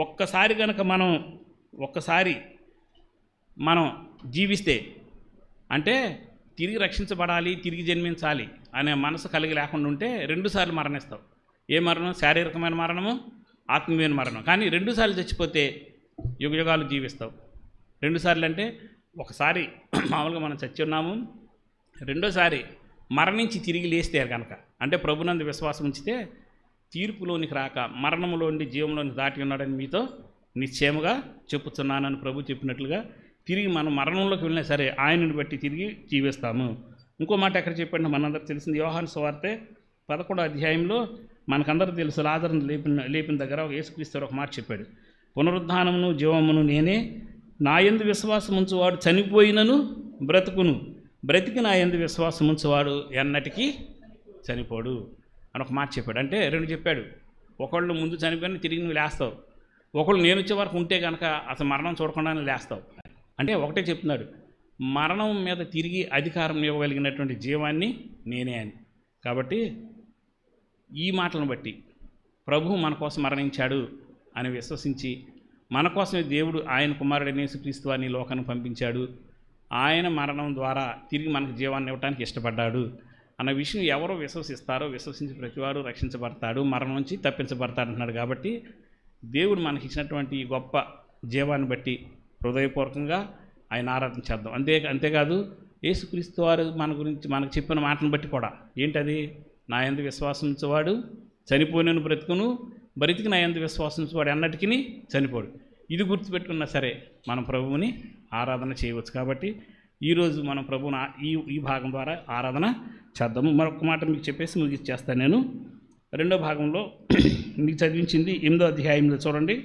ఒక్కసారి కనుక మనం జీవిస్తే, అంటే తిరిగి రక్షించబడాలి, తిరిగి జన్మించాలి అనే మనసు కలిగి లేకుండా ఉంటే 2 సార్లు మరణిస్తావు. ఏ మరణం? శారీరకమైన మరణము, ఆత్మీయమైన మరణం. కానీ 2 సార్లు చచ్చిపోతే యుగయుగాలు జీవిస్తావు. 2 సార్లు అంటే ఒకసారి మామూలుగా మనం చచ్చి ఉన్నాము, రెండోసారి మరణించి తిరిగి లేస్తే కనుక, అంటే ప్రభునందు విశ్వాసం ఉంచితే తీర్పులోనికి రాక మరణములోని జీవంలోనికి దాటి ఉన్నాడని మీతో నిశ్చయముగా చెప్పుతున్నానని ప్రభు చెప్పినట్లుగా తిరిగి మనం మరణంలోకి వెళ్ళినా సరే ఆయనను బట్టి తిరిగి జీవిస్తాము. ఇంకో మాట ఎక్కడ చెప్పండి, మనందరికి తెలిసింది యోహాను సువార్తె 11వ అధ్యాయంలో మనకందరూ తెలుసు, లాజరును లేపిన దగ్గర యేసుక్రీస్తు ఒక మాట చెప్పాడు, పునరుద్ధానమును జీవమును నేనే, నా యందు విశ్వాసం ఉంచువాడు చనిపోయినను బ్రతుకును, బ్రతికి నా యందు విశ్వాసం ఉంచువాడు ఎన్నటికీ చనిపోడు అని ఒక మాట చెప్పాడు. అంటే 2 చెప్పాడు, ఒకళ్ళు ముందు చనిపోయిన తిరిగి నువ్వు లేస్తావు, ఒకళ్ళు నేను వచ్చే వరకు ఉంటే కనుక అసలు మరణం చూడకుండానే లేస్తావు. అంటే ఒకటే చెప్తున్నాడు, మరణం మీద తిరిగి అధికారం ఇవ్వగలిగినటువంటి జీవాన్ని నేనే అని. కాబట్టి ఈ మాటలను బట్టి ప్రభువు మన కోసం మరణించాడు అని విశ్వసించి, మన కోసమే దేవుడు ఆయన కుమారుడైన యేసుక్రీస్తు వారిని లోకానికి పంపించాడు, ఆయన మరణం ద్వారా తిరిగి మనకు జీవాన్ని ఇవ్వడానికి ఇష్టపడ్డాడు అన్న విషయం ఎవరో విశ్వసిస్తారో, విశ్వసించి ప్రతివాడు రక్షించబడతాడు, మరణం నుంచి తప్పించబడతాడు అంటున్నాడు. కాబట్టి దేవుడు మనకి ఇచ్చినటువంటి ఈ గొప్ప జీవాన్ని బట్టి హృదయపూర్వకంగా ఆయన ఆరాధన చేద్దాం. అంతేకాదు యేసుక్రీస్తు వారు మన గురించి మనకు చెప్పిన మాటను బట్టి కూడా ఏంటది, నా యందు విశ్వాసం ఉంచేవాడు చనిపోయినను బ్రతుకును, బ్రతికి నా యందు విశ్వాసం ఉంచేవాడు ఎన్నటికీ చనిపోడు. ఇది గుర్తుపెట్టుకున్నా సరే మనం ప్రభువుని ఆరాధన చేయవచ్చు. కాబట్టి ఈరోజు మనం ప్రభువుని ఈ భాగం ద్వారా ఆరాధన చేద్దాము. మరొక మాట మీకు చెప్పేసి ముగిచ్చేస్తాను. నేను 2వ భాగంలో మీకు చదివించింది 8వ అధ్యాయంలో చూడండి,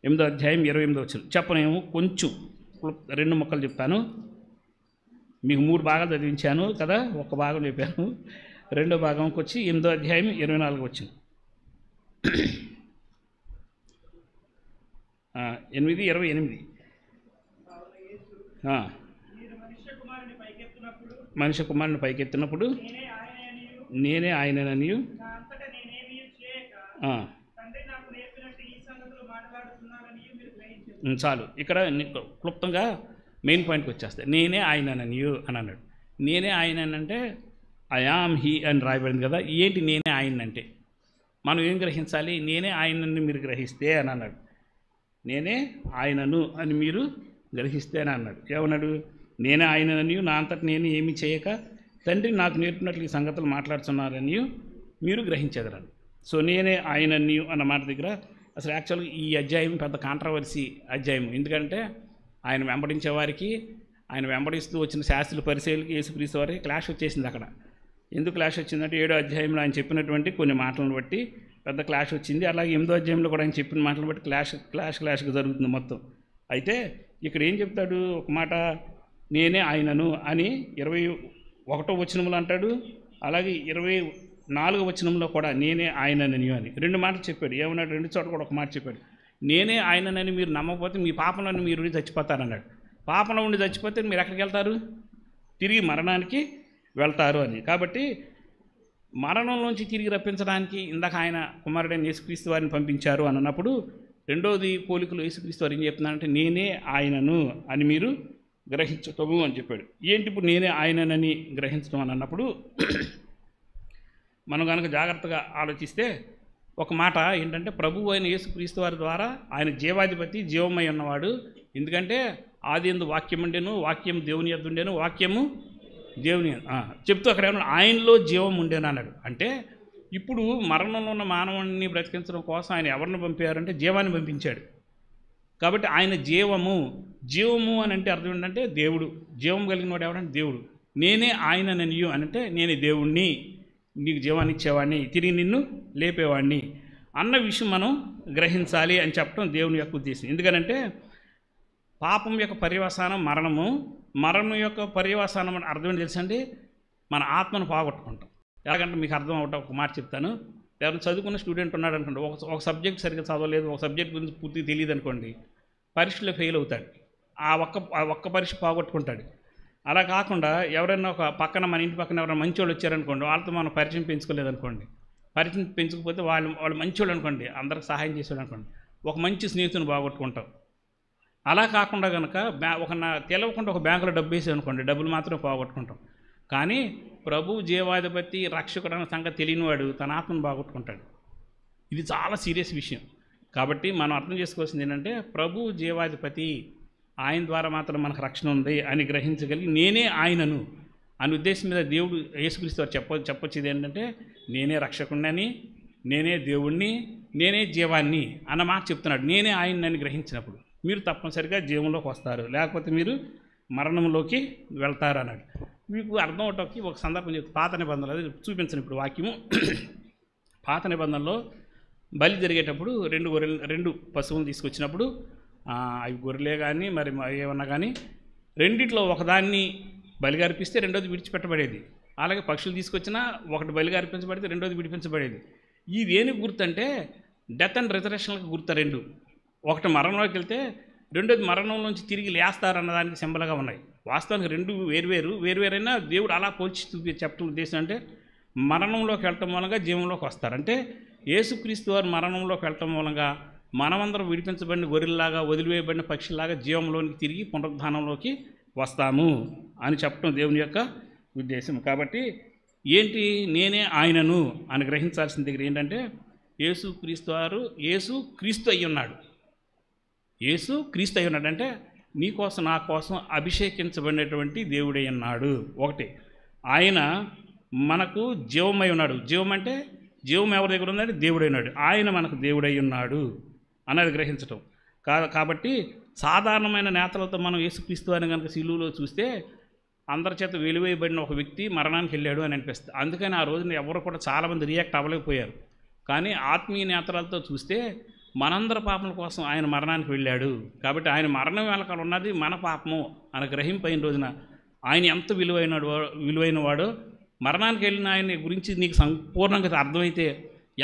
8వ అధ్యాయం 28వ వచనం చెప్పనేమో, కొంచెం 2 ముక్కలు చెప్తాను. మీకు 3 భాగాలు చదివించాను కదా, ఒక భాగం చెప్పాను. 2వ భాగంకి వచ్చి 8వ అధ్యాయం 24వ వచనం, 8:28. మనిషి కుమారుని పైకెత్తినప్పుడు నేనే ఆయననియు, చాలు. ఇక్కడ క్లుప్తంగా మెయిన్ పాయింట్కి వచ్చేస్తాయి. నేనే ఆయననియు అని అన్నాడు. నేనే ఆయనంటే ఐ యామ్ హీ అని రాయబడింది కదా. ఏంటి నేనే ఆయన అంటే? మనం ఏం గ్రహించాలి? నేనే ఆయనని మీరు గ్రహిస్తే అని అన్నాడు. నేనే ఆయనను అని మీరు గ్రహిస్తే అని అన్నాడు. ఏమన్నాడు? నేనే ఆయనని, నా అంతటి నేను ఏమీ చేయక తండ్రి నాకు నేర్పినట్లు ఈ సంగతులు మాట్లాడుతున్నారని మీరు గ్రహించేదరని. సో నేనే ఆయనని అన్న మాట దగ్గర అసలు యాక్చువల్గా ఈ అధ్యాయం పెద్ద కాంట్రవర్సీ అధ్యాయం. ఎందుకంటే ఆయన వెంబడించే వారికి, ఆయన వెంబడిస్తూ వచ్చిన శాస్త్రుల పరిచయాలకి యేసుక్రీస్తు వారికి క్లాష్ వచ్చేసింది. అక్కడ ఎందుకు క్లాష్ వచ్చిందంటే 7వ అధ్యాయంలో ఆయన చెప్పినటువంటి కొన్ని మాటలను బట్టి పెద్ద క్లాష్ వచ్చింది. అలాగే 8వ అధ్యాయంలో కూడా ఆయన చెప్పిన మాటలను బట్టి క్లాష్గా జరుగుతుంది మొత్తం. అయితే ఇక్కడ ఏం చెప్తాడు? ఒక మాట నేనే ఆయనను అని 21వ వచనంలో అంటాడు. అలాగే 24వ వచనంలో కూడా నేనే ఆయనని అని 2 మాటలు చెప్పాడు. ఏమన్నాడు? 2 చోట్ల కూడా ఒక మాట చెప్పాడు. నేనే ఆయనని మీరు నమ్మకపోతే మీ పాపంలో మీరు చచ్చిపోతారన్నాడు. పాపంలో ఉండి చచ్చిపోతే మీరు ఎక్కడికి వెళ్తారు? తిరిగి మరణానికి వెళ్తారు అని. కాబట్టి మరణంలోంచి తిరిగి రప్పించడానికి ఇందాక ఆయన కుమారుడైన యేసుక్రీస్తు వారిని పంపించారు అని అన్నప్పుడు, రెండోది పోలికలు యేసుక్రీస్తు వారు ఏం చెప్తున్నారంటే నేనే ఆయనను అని మీరు గ్రహించటము అని చెప్పాడు. ఏంటి ఇప్పుడు నేనే ఆయననని గ్రహించడం అని అన్నప్పుడు మనం కనుక జాగ్రత్తగా ఆలోచిస్తే ఒక మాట ఏంటంటే ప్రభువు అయిన యేసుక్రీస్తు వారి ద్వారా ఆయన జీవాధిపతి జీవమై ఉన్నవాడు. ఎందుకంటే ఆది యందు వాక్యం ఉండెను, వాక్యం దేవుని యొద్ద ఉండెను, వాక్యము దేవుని చెప్తూ అక్కడ ఏమన్నా ఆయనలో జీవం ఉండేను అన్నాడు. అంటే ఇప్పుడు మరణంలో ఉన్న మానవుడిని బ్రతికించడం కోసం ఆయన ఎవరిని పంపారంటే జీవాన్ని పంపించాడు. కాబట్టి ఆయన జీవము అని అంటే అర్థం ఏంటంటే దేవుడు. జీవం కలిగిన వాడు ఎవడంటే దేవుడు. నేనే ఆయన నీయు అని అంటే నేనే దేవుణ్ణి, నీకు జీవాన్ని ఇచ్చేవాడిని, తిరిగి నిన్ను లేపేవాడిని అన్న విషయం మనం గ్రహించాలి అని చెప్పడం దేవుని యొక్క ఉద్దేశం. ఎందుకనంటే పాపం యొక్క పర్యవసానం మరణము, మరణం యొక్క పర్యవసానం అర్థం ఏంటి తెలుసండి? మన ఆత్మను పోగొట్టుకుంటాం. ఎలాగంటే మీకు అర్థం అవటం ఒక మాట చెప్తాను. ఎవరైనా చదువుకున్న స్టూడెంట్ ఉన్నాడు అనుకోండి, ఒక సబ్జెక్ట్ సరిగ్గా చదవలేదు, ఒక సబ్జెక్ట్ గురించి పూర్తిగా తెలియదు అనుకోండి, పరీక్షలో ఫెయిల్ అవుతాడు. ఆ ఒక్క పరీక్ష పోగొట్టుకుంటాడు. అలా కాకుండా ఎవరైనా ఒక పక్కన మన ఇంటి పక్కన ఎవరైనా మంచోళ్ళు వచ్చారనుకోండి, వాళ్ళతో మనం పరిచయం పెంచుకోలేదనుకోండి, పరిచయం పెంచుకోకపోతే వాళ్ళు మంచోళ్ళు అనుకోండి, అందరికి సహాయం చేసేవాళ్ళు అనుకోండి, ఒక మంచి స్నేహితుని పోగొట్టుకుంటాం. అలా కాకుండా కనుక తెలవకుండా ఒక బ్యాంకులో డబ్బు వేసాం అనుకోండి, డబ్బులు మాత్రం పోగొట్టుకుంటాం. కానీ ప్రభు జీవాధిపతి రక్షకుడు అన్న సంగతి తెలియనివాడు తన ఆత్మను పోగొట్టుకుంటాడు. ఇది చాలా సీరియస్ విషయం. కాబట్టి మనం అర్థం చేసుకోవాల్సింది ఏంటంటే ప్రభు జీవాధిపతి, ఆయన ద్వారా మాత్రం మనకు రక్షణ ఉంది అని గ్రహించగలిగి నేనే ఆయనను అని ఉద్దేశం మీద దేవుడు యేసుక్రీస్తు వారు చెప్పొచ్చేది ఏంటంటే నేనే రక్షకుడిని, నేనే దేవుణ్ణి, నేనే జీవాన్ని అన్న మాట చెప్తున్నాడు. నేనే ఆయనని గ్రహించినప్పుడు మీరు తప్పనిసరిగా జీవంలోకి వస్తారు, లేకపోతే మీరు మరణంలోకి వెళ్తారు అన్నాడు. మీకు అర్థం అవటానికి ఒక సందర్భం చెప్తే పాత నిబంధనలు అది చూపించను ఇప్పుడు వాక్యము. పాత నిబంధనలో బలి జరిగేటప్పుడు రెండు పశువులు తీసుకొచ్చినప్పుడు అవి గొర్రెలే కానీ మరి ఏమన్నా కానీ రెండిట్లో ఒకదాన్ని బలిగా అర్పిస్తే రెండోది విడిచిపెట్టబడేది. అలాగే పక్షులు తీసుకొచ్చినా ఒకటి బలిగా అర్పించబడితే రెండోది విడిపించబడేది. ఈ దేనికి గుర్తు అంటే డెత్ అండ్ రిజరెక్షన్కి గుర్తు రెండు. ఒకటి మరణంలోకి వెళ్తే రెండోది మరణంలోంచి తిరిగి లేస్తారన్నదానికి సింబల్గా ఉన్నాయి. వాస్తవానికి రెండు వేరువేరైనా దేవుడు అలా పోల్చి చెప్పడం ఉద్దేశం అంటే మరణంలోకి వెళ్ళటం మూలంగా జీవంలోకి వస్తారు. అంటే యేసుక్రీస్తు వారు మరణంలోకి వెళ్ళటం మూలంగా మనమందరం విడిపించబడిన గొర్రెల్లాగా వదిలివేయబడిన పక్షుల్లాగా జీవంలోనికి తిరిగి పునరుద్ధానంలోకి వస్తాము అని చెప్పడం దేవుని యొక్క ఉద్దేశం. కాబట్టి ఏంటి నేనే ఆయనను అని గ్రహించాల్సిన దగ్గర ఏంటంటే యేసు క్రీస్తు అయి ఉన్నాడు. యేసు క్రీస్తు అయి ఉన్నాడు అంటే నీ కోసం నా కోసం అభిషేకించబడినటువంటి దేవుడై ఉన్నాడు. ఒకటి ఆయన మనకు జీవమై ఉన్నాడు. జీవం అంటే జీవం ఎవరి దగ్గర ఉందంటే దేవుడై ఉన్నాడు. ఆయన మనకు దేవుడై ఉన్నాడు అన్నది గ్రహించటం కాబట్టి సాధారణమైన నేతలతో మనం యేసుక్రీస్తు అని కనుక సిలువలో చూస్తే అందరి చేత వెలువేయబడిన ఒక వ్యక్తి మరణానికి వెళ్ళాడు అని అనిపిస్తుంది. అందుకని ఆ రోజున ఎవరు కూడా చాలామంది రియాక్ట్ అవ్వలేకపోయారు. కానీ ఆత్మీయ నేతలతో చూస్తే మనందరి పాపల కోసం ఆయన మరణానికి వెళ్ళాడు. కాబట్టి ఆయన మరణం వెనకాల ఉన్నది మన పాపము అని గ్రహింపైన రోజున ఆయన ఎంత విలువైన వాడో మరణానికి వెళ్ళిన ఆయన గురించి నీకు సంపూర్ణంగా అర్థమైతే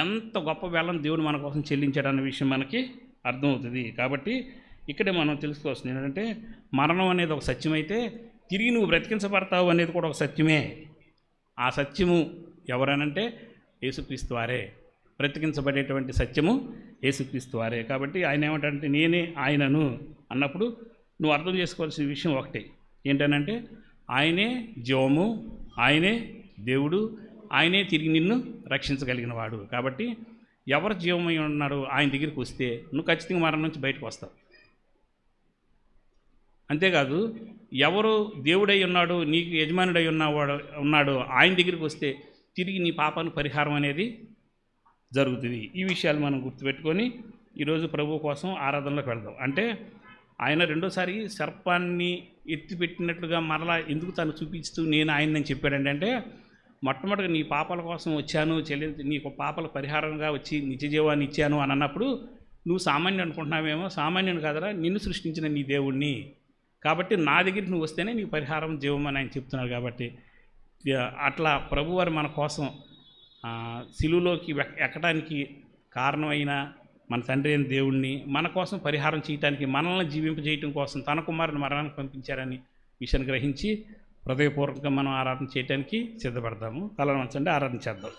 ఎంత గొప్ప వేళను దేవుడు మన కోసం చెల్లించాడు అన్న విషయం మనకి అర్థమవుతుంది. కాబట్టి ఇక్కడే మనం తెలుసుకోవాల్సింది ఏంటంటే మరణం అనేది ఒక సత్యమైతే తిరిగి నువ్వు బ్రతికించబడతావు అనేది కూడా ఒక సత్యమే. ఆ సత్యము ఎవరనంటే యేసుక్రీస్తు వారే. బ్రతికించబడేటువంటి సత్యము యేసుక్రీస్తు వారే. కాబట్టి ఆయన ఏమంటాడంటే నేనే ఆయనను అన్నప్పుడు నువ్వు అర్థం చేసుకోవాల్సిన విషయం ఒకటి ఏంటనంటే ఆయనే జీవము, ఆయనే దేవుడు, ఆయనే తిరిగి నిన్ను రక్షించగలిగిన వాడు. కాబట్టి ఎవరు జీవమై ఉన్నాడు ఆయన దగ్గరికి వస్తే నువ్వు ఖచ్చితంగా మరణం నుంచి బయటకు వస్తావు. అంతేకాదు ఎవరు దేవుడై ఉన్నాడు నీకు యజమానుడై ఉన్నాడు ఆయన దగ్గరికి వస్తే తిరిగి నీ పాపానికి పరిహారం అనేది జరుగుతుంది. ఈ విషయాలు మనం గుర్తుపెట్టుకొని ఈరోజు ప్రభు కోసం ఆరాధనలోకి వెళ్దాం. అంటే ఆయన రెండోసారి సర్పాన్ని ఎత్తిపెట్టినట్లుగా మరలా ఎందుకు తను చూపిస్తూ నేను ఆయనని చెప్పాడండి అంటే మొట్టమొదటిగా నీ పాపాల కోసం వచ్చాను, నీకు పాపాల పరిహారంగా వచ్చి నిత్య జీవాన్ని ఇచ్చాను అని అన్నప్పుడు నువ్వు సామాన్యుడు అనుకుంటున్నావేమో. సామాన్యుడు కాదరా, నిన్ను సృష్టించిన నీ దేవుణ్ణి. కాబట్టి నా దగ్గరికి నువ్వు వస్తేనే నీకు పరిహారం జీవం అని ఆయన చెప్తున్నాడు. కాబట్టి అట్లా ప్రభువారు మన కోసం సిలువలోకి ఎక్కడానికి కారణమైన మన తండ్రి అయిన దేవుణ్ణి మన కోసం పరిహారం చేయటానికి మనల్ని జీవింపజేయటం కోసం తన కుమారుని మరణానికి పంపించారని విషయాన్ని గ్రహించి హృదయపూర్వకంగా మనం ఆరాధన చేయడానికి సిద్ధపడతాము. తలను వంచండి, ఆరాధన చేద్దాం.